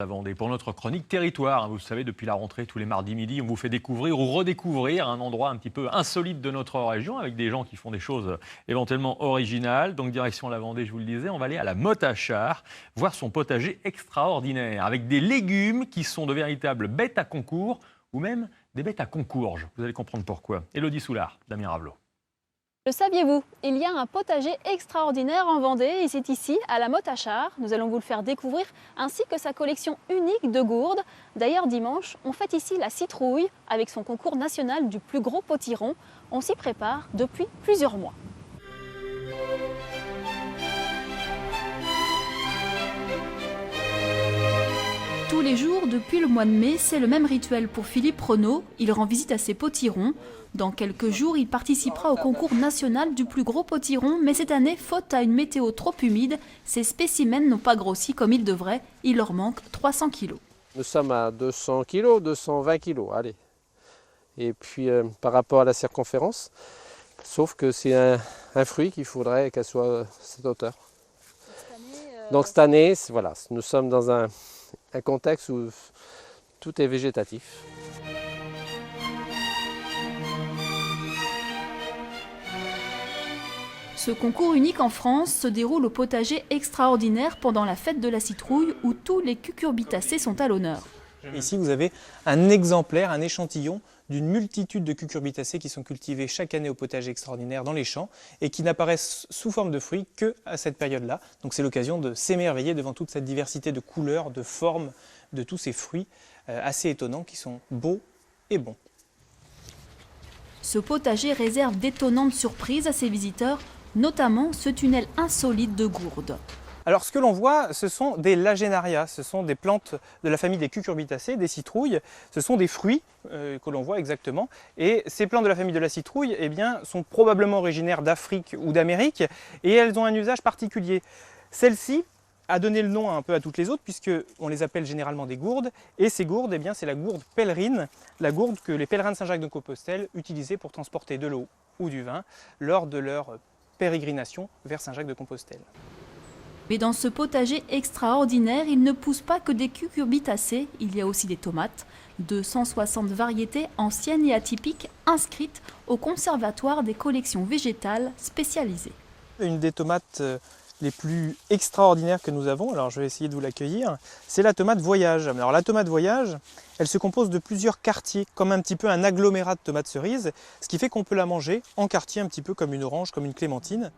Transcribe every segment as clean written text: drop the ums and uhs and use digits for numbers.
La Vendée pour notre chronique territoire. Vous le savez, depuis la rentrée, tous les mardis midi, on vous fait découvrir ou redécouvrir un endroit un petit peu insolite de notre région avec des gens qui font des choses éventuellement originales. Donc direction la Vendée, je vous le disais, on va aller à la Motte à Char, voir son potager extraordinaire avec des légumes qui sont de véritables bêtes à concours ou même des bêtes à concourge. Vous allez comprendre pourquoi. Élodie Soulard, Damien Ravelot. Le saviez-vous? Il y a un potager extraordinaire en Vendée et c'est ici, à la Motte à Char. Nous allons vous le faire découvrir, ainsi que sa collection unique de gourdes. D'ailleurs, dimanche, on fête ici la citrouille avec son concours national du plus gros potiron. On s'y prépare depuis plusieurs mois. Tous les jours, depuis le mois de mai, c'est le même rituel pour Philippe Renaud. Il rend visite à ses potirons. Dans quelques jours, il participera au concours national du plus gros potiron. Mais cette année, faute à une météo trop humide, ces spécimens n'ont pas grossi comme ils devraient. Il leur manque 300 kilos. Nous sommes à 200 kilos, 220 kilos, allez. Et puis par rapport à la circonférence, sauf que c'est un fruit qu'il faudrait qu'elle soit cette hauteur. Donc cette année, voilà, nous sommes dans un contexte où tout est végétatif. Ce concours unique en France se déroule au potager extraordinaire pendant la fête de la citrouille où tous les cucurbitacées sont à l'honneur. Ici, vous avez un exemplaire, un échantillon d'une multitude de cucurbitacées qui sont cultivées chaque année au potager extraordinaire dans les champs et qui n'apparaissent sous forme de fruits qu'à cette période-là. Donc c'est l'occasion de s'émerveiller devant toute cette diversité de couleurs, de formes, de tous ces fruits assez étonnants qui sont beaux et bons. Ce potager réserve d'étonnantes surprises à ses visiteurs, notamment ce tunnel insolite de gourdes. Alors ce que l'on voit, ce sont des lagenaria, ce sont des plantes de la famille des cucurbitacées, des citrouilles, ce sont des fruits que l'on voit exactement. Et ces plantes de la famille de la citrouille eh bien, sont probablement originaires d'Afrique ou d'Amérique et elles ont un usage particulier. Celle-ci a donné le nom un peu à toutes les autres puisqu'on les appelle généralement des gourdes. Et ces gourdes, eh bien, c'est la gourde pèlerine, la gourde que les pèlerins de Saint-Jacques-de-Compostelle utilisaient pour transporter de l'eau ou du vin lors de leur pérégrination vers Saint-Jacques-de-Compostelle. Mais dans ce potager extraordinaire, il ne pousse pas que des cucurbitacées, il y a aussi des tomates, 260 variétés anciennes et atypiques inscrites au Conservatoire des collections végétales spécialisées. Une des tomates les plus extraordinaires que nous avons, alors je vais essayer de vous l'accueillir, c'est la tomate voyage. Alors la tomate voyage, elle se compose de plusieurs quartiers, comme un petit peu un agglomérat de tomates cerises, ce qui fait qu'on peut la manger en quartier un petit peu comme une orange, comme une clémentine.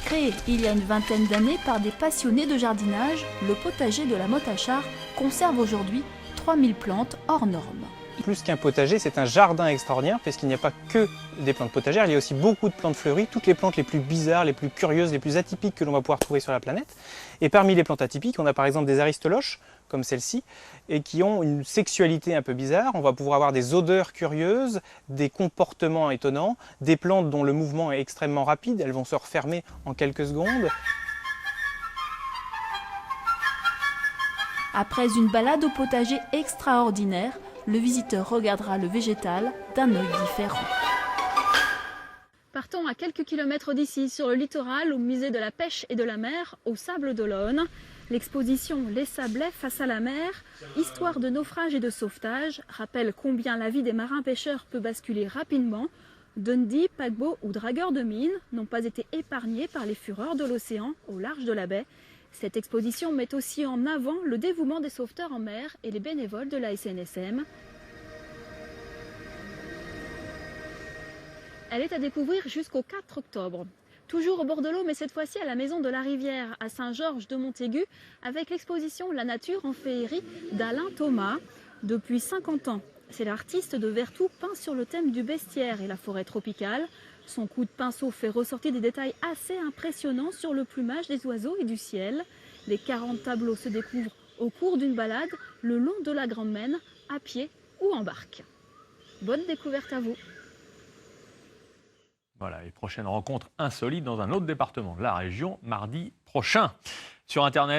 Créé il y a une vingtaine d'années par des passionnés de jardinage, le potager de la Motte à Char conserve aujourd'hui 3000 plantes hors normes. Plus qu'un potager, c'est un jardin extraordinaire parce qu'il n'y a pas que des plantes potagères, il y a aussi beaucoup de plantes fleuries, toutes les plantes les plus bizarres, les plus curieuses, les plus atypiques que l'on va pouvoir trouver sur la planète. Et parmi les plantes atypiques, on a par exemple des aristoloches, comme celle-ci, et qui ont une sexualité un peu bizarre. On va pouvoir avoir des odeurs curieuses, des comportements étonnants, des plantes dont le mouvement est extrêmement rapide, elles vont se refermer en quelques secondes. Après une balade au potager extraordinaire, le visiteur regardera le végétal d'un œil différent. Partons à quelques kilomètres d'ici, sur le littoral, au musée de la pêche et de la mer, au Sable d'Olonne. L'exposition Les Sablets face à la mer, histoire de naufrage et de sauvetage, rappelle combien la vie des marins-pêcheurs peut basculer rapidement. Dundee, paquebots ou dragueurs de mines n'ont pas été épargnés par les fureurs de l'océan au large de la baie. Cette exposition met aussi en avant le dévouement des sauveteurs en mer et les bénévoles de la SNSM. Elle est à découvrir jusqu'au 4 octobre. Toujours au bord de l'eau, mais cette fois-ci à la Maison de la Rivière, à Saint-Georges-de-Montaigu, avec l'exposition La nature en féerie d'Alain Thomas. Depuis 50 ans, c'est l'artiste de Vertou peint sur le thème du bestiaire et la forêt tropicale. Son coup de pinceau fait ressortir des détails assez impressionnants sur le plumage des oiseaux et du ciel. Les 40 tableaux se découvrent au cours d'une balade le long de la Grande Maine, à pied ou en barque. Bonne découverte à vous! Voilà, et prochaine rencontre insolite dans un autre département de la région, mardi prochain. Sur Internet.